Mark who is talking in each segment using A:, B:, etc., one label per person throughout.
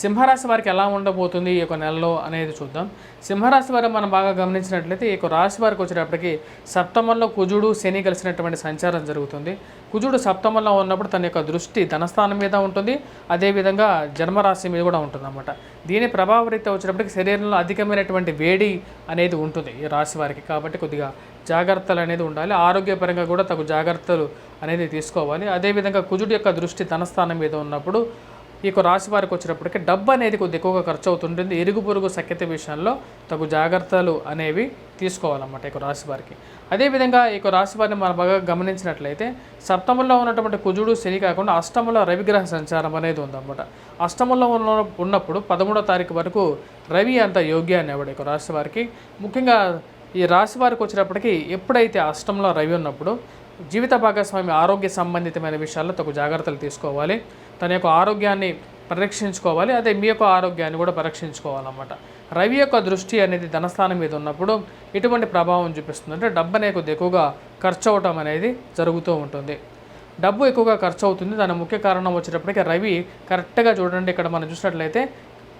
A: సింహరాశి వారికి ఎలా ఉండబోతుంది ఈ యొక్క నెలలో అనేది చూద్దాం. సింహరాశి వారు మనం బాగా గమనించినట్లయితే ఈ యొక్క రాశి వారికి వచ్చేటప్పటికి సప్తమంలో కుజుడు శని కలిసినటువంటి సంచారం జరుగుతుంది. కుజుడు సప్తమంలో ఉన్నప్పుడు తన యొక్క దృష్టి ధనస్థానం మీద ఉంటుంది, అదేవిధంగా జన్మరాశి మీద కూడా ఉంటుంది అన్నమాట. దీని ప్రభావరీత్యా వచ్చేటప్పటికి శరీరంలో అధికమైనటువంటి వేడి అనేది ఉంటుంది ఈ రాశి వారికి. కాబట్టి కొద్దిగా జాగ్రత్తలు అనేది ఉండాలి. ఆరోగ్యపరంగా కూడా తగు జాగ్రత్తలు అనేది తీసుకోవాలి. అదేవిధంగా కుజుడు యొక్క దృష్టి ధనస్థానం మీద ఉన్నప్పుడు ఈ యొక్క రాశి వారికి వచ్చేటప్పటికి డబ్బు అనేది కొద్ది ఎక్కువగా ఖర్చు అవుతుంటుంది. ఇరుగు పొరుగు సఖ్యత విషయంలో తగు జాగ్రత్తలు అనేవి తీసుకోవాలన్నమాట ఈ యొక్క రాశి వారికి. అదేవిధంగా ఈ యొక్క రాశి వారిని మనం బాగా గమనించినట్లయితే సప్తమంలో ఉన్నటువంటి కుజుడు శని కాకుండా అష్టమంలో రవిగ్రహ సంచారం అనేది ఉందన్నమాట. అష్టమంలో ఉన్నప్పుడు 13వ తారీఖు వరకు రవి అంత యోగ్యాన్ని ఇవ్వడు ఈ యొక్క రాశి వారికి. ముఖ్యంగా ఈ రాశి వారికి వచ్చేటప్పటికి ఎప్పుడైతే అష్టంలో రవి ఉన్నప్పుడు జీవిత భాగస్వామి ఆరోగ్య సంబంధితమైన విషయాల్లో తగు జాగ్రత్తలు తీసుకోవాలి. తన యొక్క ఆరోగ్యాన్ని పరీక్షించుకోవాలి. అదే మీ యొక్క ఆరోగ్యాన్ని కూడా పరీక్షించుకోవాలన్నమాట. రవి యొక్క దృష్టి అనేది ధనస్థానం మీద ఉన్నప్పుడు ఎటువంటి ప్రభావం చూపిస్తుంది అంటే డబ్బు అనేది కొద్దిగా ఎక్కువగా ఖర్చు అవటం అనేది జరుగుతూ ఉంటుంది. డబ్బు ఎక్కువగా ఖర్చు అవుతుంది. దాని ముఖ్య కారణం వచ్చేటప్పటికి రవి కరెక్ట్గా చూడండి, ఇక్కడ మనం చూసినట్లయితే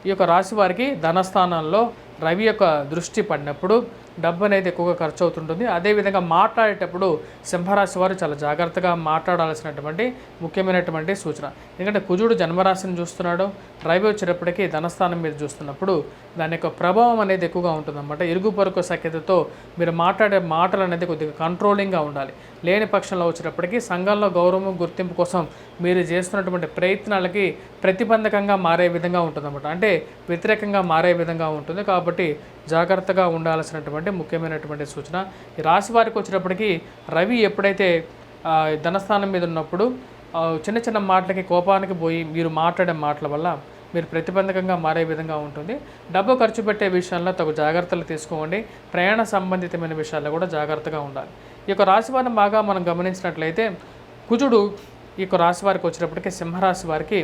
A: ఈ యొక్క రాశి వారికి ధనస్థానంలో రవి యొక్క దృష్టి పడినప్పుడు డబ్బు అనేది ఎక్కువగా ఖర్చు అవుతుంటుంది. అదేవిధంగా మాట్లాడేటప్పుడు సింహరాశి వారు చాలా జాగ్రత్తగా మాట్లాడాల్సినటువంటి ముఖ్యమైనటువంటి సూచన. ఎందుకంటే కుజుడు జన్మరాశిని చూస్తున్నాడు, రవి వచ్చేటప్పటికి ధనస్థానం మీద చూస్తున్నప్పుడు దాని యొక్క ప్రభావం అనేది ఎక్కువగా ఉంటుందన్నమాట. ఇరుగు పొరుగు సఖ్యతతో మీరు మాట్లాడే మాటలు అనేది కొద్దిగా కంట్రోలింగ్గా ఉండాలి. లేని పక్షంలో వచ్చేటప్పటికి సంఘంలో గౌరవం గుర్తింపు కోసం మీరు చేస్తున్నటువంటి ప్రయత్నాలకి ప్రతిబంధకంగా మారే విధంగా ఉంటుందన్నమాట. అంటే వ్యతిరేకంగా మారే విధంగా ఉంటుంది. కాబట్టి జాగ్రత్తగా ఉండాల్సినటువంటి ముఖ్యమైనటువంటి సూచన. ఈ రాశి వారికి వచ్చేటప్పటికి రవి ఎప్పుడైతే ధనస్థానం మీద ఉన్నప్పుడు చిన్న చిన్న మాటలకి కోపానికి పోయి మీరు మాట్లాడే మాటల వల్ల మీరు ప్రతిబంధకంగా మారే విధంగా ఉంటుంది. డబ్బు ఖర్చు పెట్టే విషయంలో తగు జాగ్రత్తలు తీసుకోండి. ప్రయాణ సంబంధితమైన విషయాల్లో కూడా జాగ్రత్తగా ఉండాలి. ఈ యొక్క రాశి వారిని బాగా మనం గమనించినట్లయితే కుజుడు ఈ యొక్క రాశి వారికి వచ్చేటప్పటికి సింహరాశి వారికి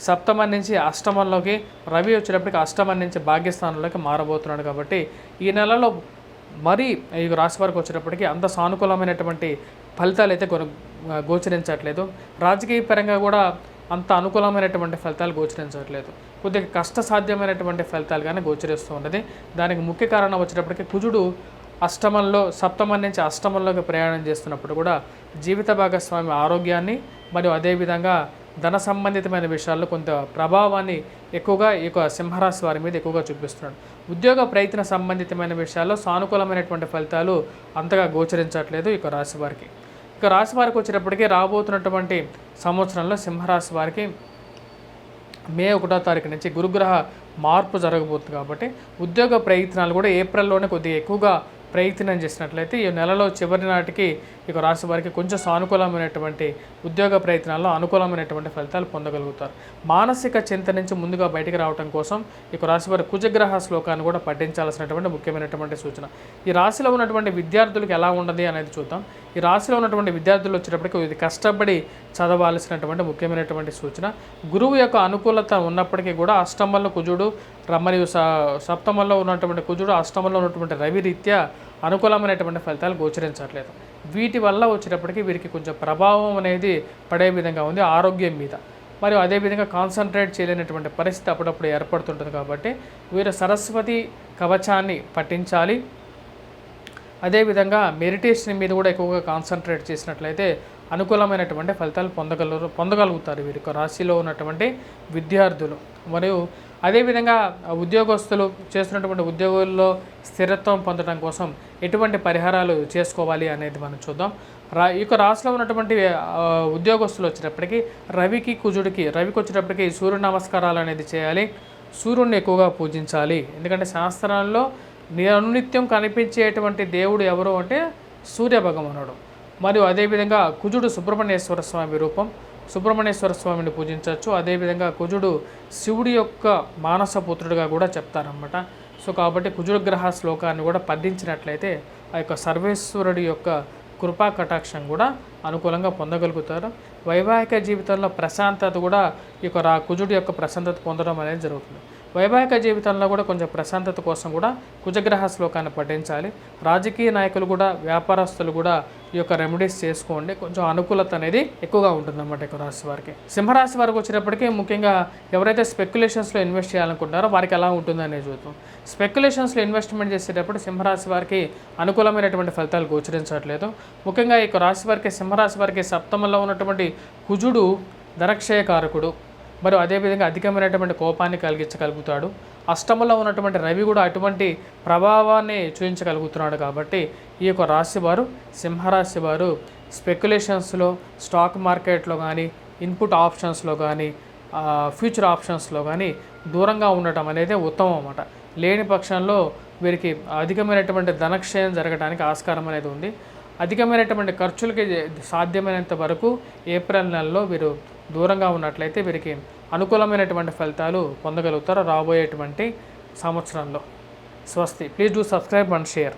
A: సప్తమం నుంచి అష్టమంలోకి, రవి వచ్చేటప్పటికి అష్టమం నుంచి భాగ్యస్థానంలోకి మారబోతున్నాడు. కాబట్టి ఈ నెలలో మరి ఈ రాశి వారికి వచ్చేటప్పటికి అంత సానుకూలమైనటువంటి ఫలితాలు అయితే గోచరించట్లేదు. రాజకీయ పరంగా కూడా అంత అనుకూలమైనటువంటి ఫలితాలు గోచరించట్లేదు. కొద్దిగా కష్టసాధ్యమైనటువంటి ఫలితాలు కానీ గోచరిస్తూ ఉన్నది. దానికి ముఖ్య కారణం వచ్చేటప్పటికి కుజుడు సప్తమం నుంచి అష్టమంలోకి ప్రయాణం చేస్తున్నప్పుడు కూడా జీవిత భాగస్వామి ఆరోగ్యాన్ని మరియు అదేవిధంగా ధన సంబంధితమైన విషయాల్లో కొంత ప్రభావాన్ని ఎక్కువగా ఈ యొక్క సింహరాశి వారి మీద ఎక్కువగా చూపిస్తున్నాడు. ఉద్యోగ ప్రయత్న సంబంధితమైన విషయాల్లో సానుకూలమైనటువంటి ఫలితాలు అంతగా గోచరించట్లేదు ఈ యొక్క రాశి వారికి. ఇక రాశి వారికి వచ్చేటప్పటికీ రాబోతున్నటువంటి సంవత్సరంలో సింహరాశి వారికి మే 1వ తారీఖు నుంచి గురుగ్రహ మార్పు జరగబోతుంది. కాబట్టి ఉద్యోగ ప్రయత్నాలు కూడా ఏప్రిల్లోనే కొద్దిగా ఎక్కువగా ప్రయత్నం చేసినట్లయితే ఈ నెలలో చివరి నాటికి ఇక రాశి వారికి కొంచెం సానుకూలమైనటువంటి ఉద్యోగ ప్రయత్నాల్లో అనుకూలమైనటువంటి ఫలితాలు పొందగలుగుతారు. మానసిక చింత నుంచి ముందుగా బయటికి రావడం కోసం ఇక రాశి వారి కుజగ్రహ శ్లోకాన్ని కూడా పఠించాల్సినటువంటి ముఖ్యమైనటువంటి సూచన. ఈ రాశిలో ఉన్నటువంటి విద్యార్థులకు ఎలా ఉండదు అనేది చూద్దాం. ఈ రాశిలో ఉన్నటువంటి విద్యార్థులు వచ్చేటప్పటికి ఇది కష్టపడి చదవాల్సినటువంటి ముఖ్యమైనటువంటి సూచన. గురువు యొక్క అనుకూలత ఉన్నప్పటికీ కూడా అష్టమంలో కుజుడు మరియు సప్తమంలో ఉన్నటువంటి కుజుడు అష్టమంలో ఉన్నటువంటి రవి రీత్యా అనుకూలమైనటువంటి ఫలితాలు గోచరించట్లేదు. వీటి వల్ల వచ్చేటప్పటికి వీరికి కొంచెం ప్రభావం అనేది పడే విధంగా ఉంది ఆరోగ్యం మీద. మరియు అదేవిధంగా కాన్సన్ట్రేట్ చేయలేనటువంటి పరిస్థితి అప్పుడప్పుడు ఏర్పడుతుంటుంది. కాబట్టి వీరు సరస్వతి కవచాన్ని పఠించాలి. అదేవిధంగా మెడిటేషన్ మీద కూడా ఎక్కువగా కాన్సన్ట్రేట్ చేసినట్లయితే అనుకూలమైనటువంటి ఫలితాలు పొందగలుగుతారు వీరి రాశిలో ఉన్నటువంటి విద్యార్థులు. మరియు అదేవిధంగా ఉద్యోగస్తులు చేస్తున్నటువంటి ఉద్యోగుల్లో స్థిరత్వం పొందడం కోసం ఎటువంటి పరిహారాలు చేసుకోవాలి అనేది మనం చూద్దాం. ఈ యొక్క రాశిలో ఉన్నటువంటి ఉద్యోగస్తులు వచ్చేటప్పటికి రవికి వచ్చేటప్పటికి సూర్య నమస్కారాలు అనేది చేయాలి. సూర్యుడిని ఎక్కువగా పూజించాలి. ఎందుకంటే శాస్త్రాల్లో అనునిత్యం కనిపించేటువంటి దేవుడు ఎవరు అంటే సూర్య భగవానుడు. మరియు అదేవిధంగా కుజుడు సుబ్రహ్మణ్యేశ్వర స్వామి రూపం, సుబ్రహ్మణ్యేశ్వర స్వామిని పూజించవచ్చు. అదేవిధంగా కుజుడు శివుడి యొక్క మానసపుత్రుడిగా కూడా చెప్తారన్నమాట. సో కాబట్టి కుజుడు గ్రహ శ్లోకాన్ని కూడా పఠించినట్లయితే ఆ యొక్క సర్వేశ్వరుడి యొక్క కృపా కటాక్షం కూడా అనుకూలంగా పొందగలుగుతారు. వైవాహిక జీవితంలో ప్రశాంతత కూడా ఈ యొక్క కుజుడి యొక్క ప్రశాంతత పొందడం అనేది జరుగుతుంది. వైవాహిక జీవితంలో కూడా కొంచెం ప్రశాంతత కోసం కూడా కుజగ్రహ శ్లోకాన్ని పఠించాలి. రాజకీయ నాయకులు కూడా, వ్యాపారస్తులు కూడా ఈ యొక్క రెమెడీస్ చేసుకోండి. కొంచెం అనుకూలత అనేది ఎక్కువగా ఉంటుందన్నమాట ఈ రాశి వారికి. సింహరాశి వారికి వచ్చేటప్పటికీ ముఖ్యంగా ఎవరైతే స్పెక్యులేషన్స్లో ఇన్వెస్ట్ చేయాలనుకుంటారో వారికి ఎలా ఉంటుందనేది చూద్దాం. స్పెక్యులేషన్స్లో ఇన్వెస్ట్మెంట్ చేసేటప్పుడు సింహరాశి వారికి అనుకూలమైనటువంటి ఫలితాలు గోచరించట్లేదు. ముఖ్యంగా ఈ రాశి వారికి, సింహరాశి వారికి సప్తమంలో ఉన్నటువంటి కుజుడు ధనక్షయకారకుడు, మరియు అదేవిధంగా అధికమైనటువంటి కోపాన్ని కలిగించగలుగుతాడు. అష్టమంలో ఉన్నటువంటి రవి కూడా అటువంటి ప్రభావాన్ని చూపించగలుగుతున్నాడు. కాబట్టి ఈ యొక్క రాశి వారు, సింహరాశి వారు స్పెక్యులేషన్స్లో, స్టాక్ మార్కెట్లో కానీ, ఇన్పుట్ ఆప్షన్స్లో కానీ, ఫ్యూచర్ ఆప్షన్స్లో కానీ దూరంగా ఉండటం అనేది ఉత్తమం అన్నమాట. లేని పక్షంలో వీరికి అధికమైనటువంటి ధనక్షయం జరగడానికి ఆస్కారం అనేది ఉంది. అధికమైనటువంటి ఖర్చులకి సాధ్యమైనంత వరకు ఏప్రిల్ నెలలో వీరు దూరంగా ఉన్నట్లయితే వీరికి అనుకూలమైనటువంటి ఫలితాలు పొందగలుగుతారు రాబోయేటువంటి సంవత్సరంలో. స్వస్తి. Please do subscribe and share.